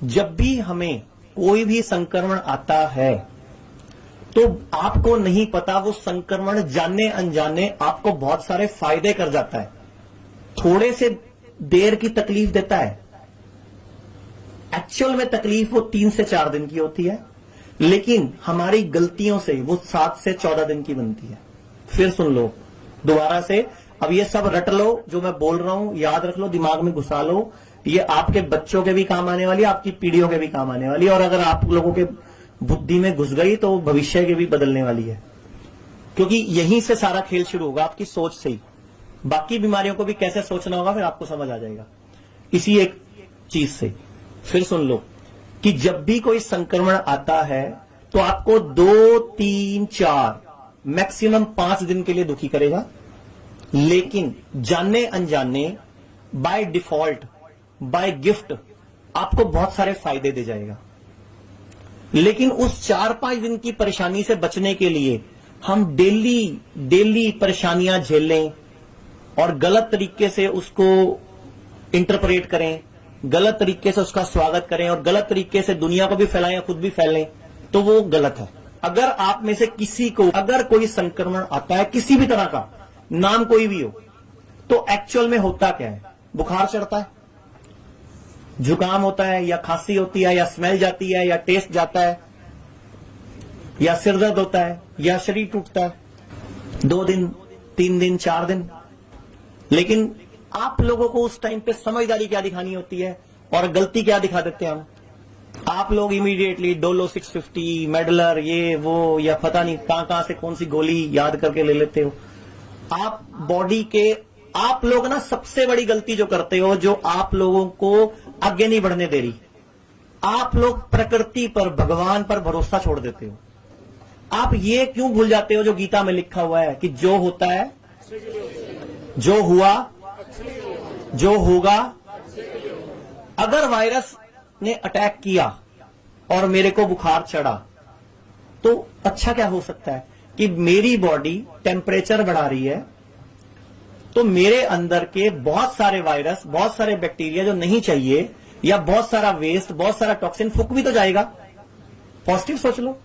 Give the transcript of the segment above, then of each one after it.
जब भी हमें कोई भी संक्रमण आता है तो आपको नहीं पता वो संक्रमण जाने अनजाने आपको बहुत सारे फायदे कर जाता है, थोड़े से देर की तकलीफ देता है। एक्चुअल में तकलीफ वो 3 से 4 दिन की होती है, लेकिन हमारी गलतियों से वो 7 से 14 दिन की बनती है। फिर सुन लो दोबारा से, अब ये सब रट लो, जो मैं बोल रहा हूं याद रख लो, दिमाग में घुसा लो। ये आपके बच्चों के भी काम आने वाली है, आपकी पीढ़ियों के भी काम आने वाली है, और अगर आप लोगों के बुद्धि में घुस गई तो भविष्य के भी बदलने वाली है, क्योंकि यहीं से सारा खेल शुरू होगा, आपकी सोच से ही। बाकी बीमारियों को भी कैसे सोचना होगा फिर आपको समझ आ जाएगा इसी एक चीज से। फिर सुन लो कि जब भी कोई संक्रमण आता है तो आपको 2, 3, 4 मैक्सिमम 5 दिन के लिए दुखी करेगा, लेकिन जाने अनजाने बाय डिफॉल्ट, बाय गिफ्ट आपको बहुत सारे फायदे दे जाएगा। लेकिन उस 4-5 दिन की परेशानी से बचने के लिए हम डेली परेशानियां झेलें और गलत तरीके से उसको इंटरप्रेट करें, गलत तरीके से उसका स्वागत करें और गलत तरीके से दुनिया को भी फैलाएं, खुद भी फैलें, तो वो गलत है। अगर आप में से किसी को अगर कोई संक्रमण आता है किसी भी तरह का, नाम कोई भी हो, तो एक्चुअल में होता क्या है? बुखार चढ़ता है, जुकाम होता है, या खांसी होती है, या स्मेल जाती है, या टेस्ट जाता है, या सिर दर्द होता है, या शरीर टूटता है। 2 दिन, 3 दिन, 4 दिन। लेकिन आप लोगों को उस टाइम पे समझदारी क्या दिखानी होती है और गलती क्या दिखा देते हैं हम? आप लोग इमीडिएटली डोलो 650, मेडलर, ये वो, या पता नहीं कहां से कौन सी गोली याद करके ले लेते हो। आप बॉडी के, आप लोग ना सबसे बड़ी गलती जो करते हो, जो आप लोगों को आगे नहीं बढ़ने दे रही, आप लोग प्रकृति पर, भगवान पर भरोसा छोड़ देते हो। आप ये क्यों भूल जाते हो जो गीता में लिखा हुआ है कि जो होता है, जो हुआ, जो होगा। अगर वायरस ने अटैक किया और मेरे को बुखार चढ़ा तो अच्छा क्या हो सकता है कि मेरी बॉडी टेम्परेचर बढ़ा रही है, तो मेरे अंदर के बहुत सारे वायरस, बहुत सारे बैक्टीरिया जो नहीं चाहिए, या बहुत सारा वेस्ट, बहुत सारा टॉक्सिन फूक भी तो जाएगा। पॉजिटिव सोच लो,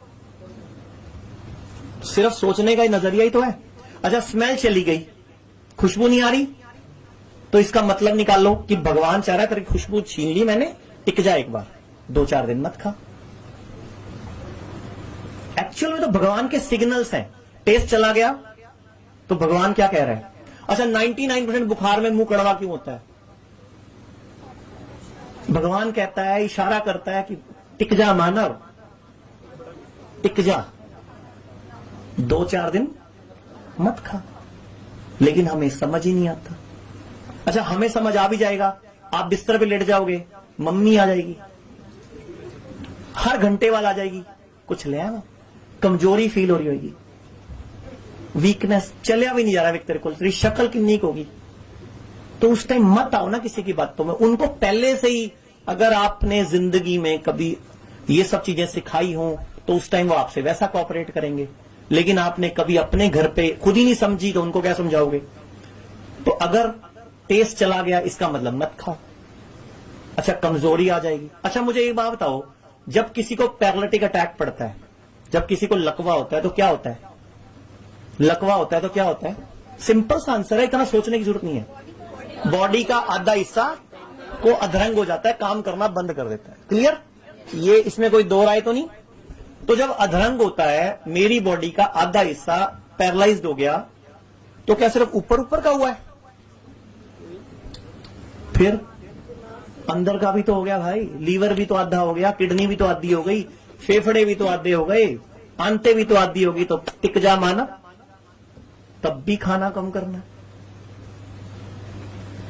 सिर्फ सोचने का ही नजरिया ही तो है। अच्छा, स्मेल चली गई, खुशबू नहीं आ रही, तो इसका मतलब निकाल लो कि भगवान चाह रहा है तेरी खुशबू छीन ली मैंने, टिक जा एक बार, 2-4 दिन मत खा। एक्चुअल में तो भगवान के सिग्नल्स हैं। टेस्ट चला गया तो भगवान क्या कह रहा है? अच्छा, 99% बुखार में मुंह कड़वा क्यों होता है? भगवान कहता है, इशारा करता है कि टिक जा मानव, टिक जा, 2-4 दिन मत खा। लेकिन हमें समझ ही नहीं आता। अच्छा, हमें समझ आ भी जाएगा, आप बिस्तर पे लेट जाओगे, मम्मी आ जाएगी, हर घंटे वाला आ जाएगी, कुछ ले आना, कमजोरी फील हो रही होगी, वीकनेस, चलिया भी नहीं जा रहा है तेरे को, तेरी शक्ल कितनी होगी, तो उस टाइम मत आओ ना किसी की बातों में। उनको पहले से ही अगर आपने जिंदगी में कभी ये सब चीजें सिखाई हो तो उस टाइम वो आपसे वैसा कोऑपरेट करेंगे। लेकिन आपने कभी अपने घर पे खुद ही नहीं समझी तो उनको क्या समझाओगे? तो अगर टेस्ट चला गया इसका मतलब मत खाओ। अच्छा, कमजोरी आ जाएगी। अच्छा, मुझे एक बात बताओ, जब किसी को पैरालिटिक अटैक पड़ता है, जब किसी को लकवा होता है तो क्या होता है? लकवा होता है तो क्या होता है? सिंपल सा आंसर है, इतना सोचने की जरूरत नहीं है। बॉडी का आधा हिस्सा को अधरंग हो जाता है, काम करना बंद कर देता है। क्लियर? ये इसमें कोई दो राय तो नहीं। तो जब अधरंग होता है, मेरी बॉडी का आधा हिस्सा पैरालाइज्ड हो गया, तो क्या सिर्फ ऊपर ऊपर का हुआ है? फिर अंदर का भी तो हो गया भाई, लीवर भी तो आधा हो गया, किडनी भी तो आधी हो गई, फेफड़े भी तो आधे हो गए, आंतें भी तो आधी होगी, तो टिक जा माना, तब भी खाना कम करना।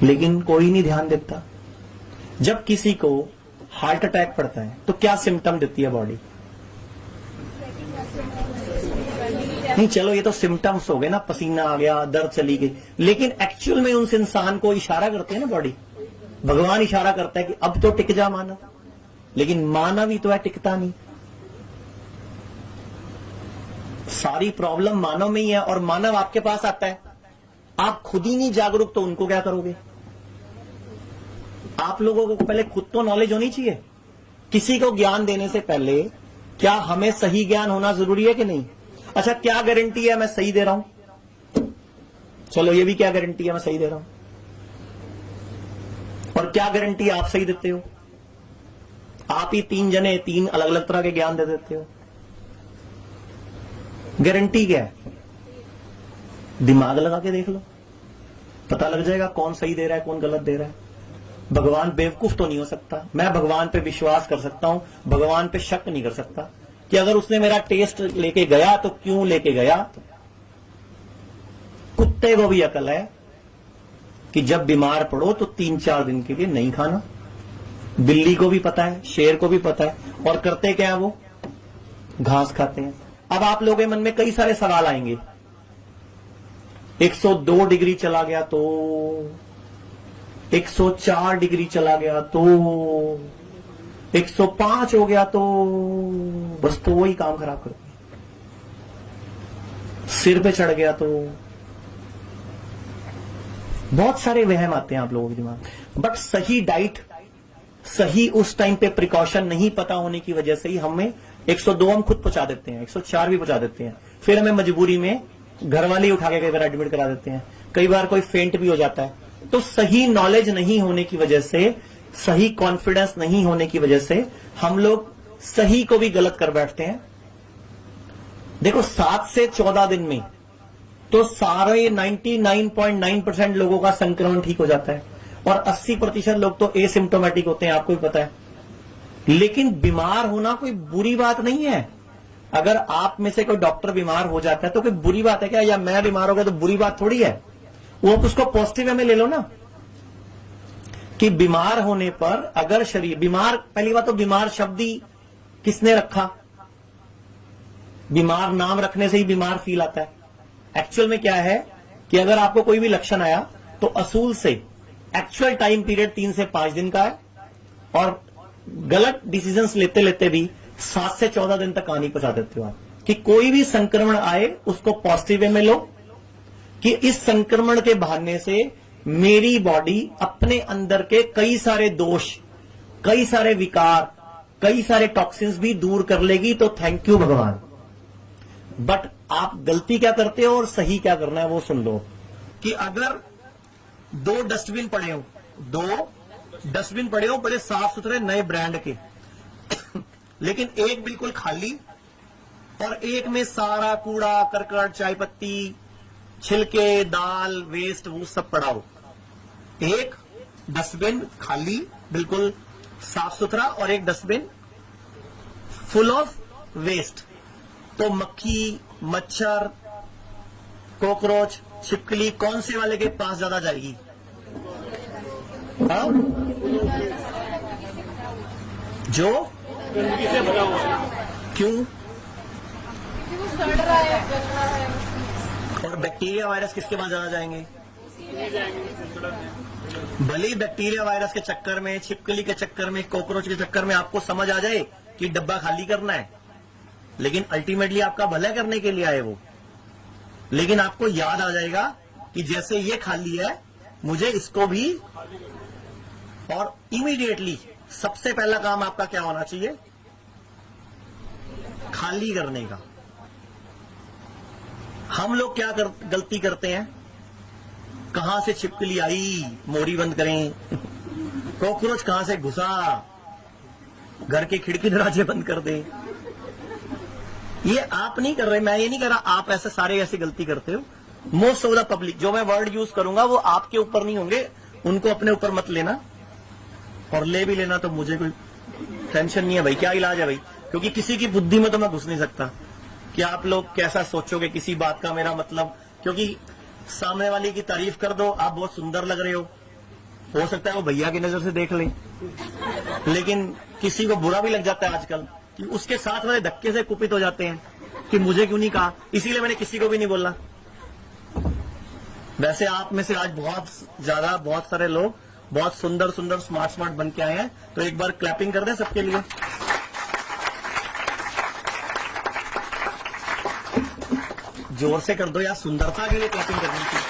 लेकिन कोई नहीं ध्यान देता। जब किसी को हार्ट अटैक पड़ता है तो क्या सिम्टम देती है बॉडी? नहीं, चलो ये तो सिम्टम्स हो गए ना, पसीना आ गया, दर्द चली गई, लेकिन एक्चुअल में उस इंसान को इशारा करते हैं ना बॉडी, भगवान इशारा करता है कि अब तो टिक जा मानव, लेकिन मानव ही तो है, टिकता नहीं। सारी प्रॉब्लम मानव में ही है, और मानव आपके पास आता है, आप खुद ही नहीं जागरूक तो उनको क्या करोगे? आप लोगों को पहले खुद तो नॉलेज होनी चाहिए। किसी को ज्ञान देने से पहले क्या हमें सही ज्ञान होना जरूरी है कि नहीं? अच्छा, क्या गारंटी है मैं सही दे रहा हूं? चलो ये भी क्या गारंटी है मैं सही दे रहा हूं? और क्या गारंटी आप सही देते हो? आप ही 3 जने 3 अलग अलग तरह के ज्ञान दे देते हो। गारंटी क्या है? दिमाग लगा के देख लो, पता लग जाएगा कौन सही दे रहा है कौन गलत दे रहा है। भगवान बेवकूफ तो नहीं हो सकता। मैं भगवान पे विश्वास कर सकता हूं, भगवान पे शक नहीं कर सकता कि अगर उसने मेरा टेस्ट लेके गया तो क्यों लेके गया। कुत्ते को भी अकल है कि जब बीमार पड़ो तो 3-4 दिन के लिए नहीं खाना। बिल्ली को भी पता है, शेर को भी पता है, और करते क्या है वो? घास खाते हैं। अब आप लोगों के मन में कई सारे सवाल आएंगे। 102 डिग्री चला गया तो, 104 डिग्री चला गया तो, 105 हो गया तो, बस तो वही काम खराब कर दिया। सिर पे चढ़ गया तो, बहुत सारे वहम आते हैं आप लोगों के दिमाग। बट सही डाइट, सही उस टाइम पे प्रिकॉशन नहीं पता होने की वजह से ही हमें 102 हम खुद पहुंचा देते हैं, 104 भी पहुंचा देते हैं। फिर हमें मजबूरी में घर वाले ही उठा के कई बार एडमिट करा देते हैं, कई बार कोई फेंट भी हो जाता है। तो सही नॉलेज नहीं होने की वजह से, सही कॉन्फिडेंस नहीं होने की वजह से हम लोग सही को भी गलत कर बैठते हैं। देखो 7 से 14 दिन में तो सारे 99.9% लोगों का संक्रमण ठीक हो जाता है और 80% लोग तो एसिम्प्टोमेटिक होते हैं, आपको भी पता है। लेकिन बीमार होना कोई बुरी बात नहीं है। अगर आप में से कोई डॉक्टर बीमार हो जाता है तो कोई बुरी बात है क्या? या मैं बीमार हो गया तो बुरी बात थोड़ी है। वो उसको पॉजिटिव में ले लो ना, कि बीमार होने पर अगर शरीर बीमार, पहली बात तो बीमार शब्द ही किसने रखा? बीमार नाम रखने से ही बीमार फील आता है। एक्चुअल में क्या है कि अगर आपको कोई भी लक्षण आया तो असूल से एक्चुअल टाइम पीरियड 3 से 5 दिन का है, और गलत डिसीजंस लेते लेते भी 7 से 14 दिन तक हानि पहुंचा देते हो आप। कि कोई भी संक्रमण आए उसको पॉजिटिव वे में लो, कि इस संक्रमण के बहाने से मेरी बॉडी अपने अंदर के कई सारे दोष, कई सारे विकार, कई सारे टॉक्सिन्स भी दूर कर लेगी, तो थैंक यू भगवान। बट आप गलती क्या करते हो और सही क्या करना है वो सुन लो। कि अगर 2 डस्टबिन पड़े हो, 2 डस्टबिन पड़े हो बड़े साफ सुथरे नए ब्रांड के, लेकिन एक बिल्कुल खाली और एक में सारा कूड़ा करकट, चाय पत्ती, छिलके, दाल, वेस्ट वो सब पड़ा हो। एक डस्टबिन खाली बिल्कुल साफ सुथरा और एक डस्टबिन फुल ऑफ वेस्ट, तो मक्खी, मच्छर, कॉकरोच, छिपकली कौन से वाले के पास ज्यादा जाएगी? हाँ? जो गंदगी से भरा हुआ है। क्यों? और बैक्टीरिया वायरस किसके पास ज्यादा जाएंगे? भले ही बैक्टीरिया वायरस के चक्कर में, छिपकली के चक्कर में, कॉकरोच के चक्कर में आपको समझ आ जाए कि डब्बा खाली करना है, लेकिन अल्टीमेटली आपका भला करने के लिए आए वो। लेकिन आपको याद आ जाएगा कि जैसे ये खाली है मुझे इसको भी, और इमीडिएटली सबसे पहला काम आपका क्या होना चाहिए? खाली करने का। हम लोग क्या गलती करते हैं? कहां से छिपकली आई, मोरी बंद करें, कॉकरोच कहां से घुसा, घर के खिड़की दरवाजे बंद कर दे। ये आप नहीं कर रहे, मैं ये नहीं कर रहा, आप ऐसे सारे ऐसी गलती करते हो। मोस्ट ऑफ द पब्लिक, जो मैं वर्ड यूज करूंगा वो आपके ऊपर नहीं होंगे, उनको अपने ऊपर मत लेना, और ले भी लेना तो मुझे कोई टेंशन नहीं है भाई, क्या इलाज है भाई। क्योंकि किसी की बुद्धि में तो मैं घुस नहीं सकता कि आप लोग कैसा सोचोगे किसी बात का। मेरा मतलब, क्योंकि सामने वाले की तारीफ कर दो, आप बहुत सुंदर लग रहे हो सकता है वो भैया की नजर से देख ले, लेकिन किसी को बुरा भी लग जाता है आजकल, कि उसके साथ वाले धक्के से कुपित हो जाते हैं कि मुझे क्यों नहीं कहा, इसीलिए मैंने किसी को भी नहीं बोला। वैसे आप में से आज बहुत सारे लोग बहुत सुंदर सुंदर स्मार्ट बन के आए हैं, तो एक बार क्लैपिंग कर दें सबके लिए। जोर से कर दो यार, सुंदरता के लिए क्लैपिंग करनी चाहिए।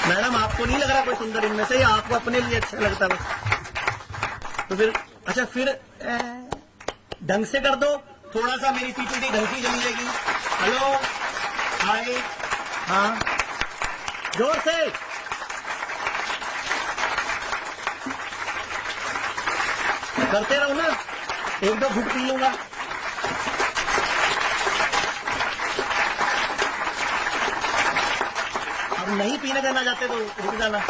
मैडम आपको नहीं लग रहा कोई सुंदर इनमें से, या आपको अपने लिए अच्छा लगता है? तो फिर अच्छा फिर ढंग से कर दो, थोड़ा सा मेरी पीपीटी ढंग की जमी जाएगी। हेलो, हाय, हाँ, जोर से। करते रहो ना, एक दो घुट पी लूंगा। अब नहीं पीने देना चाहते तो रुक जाना।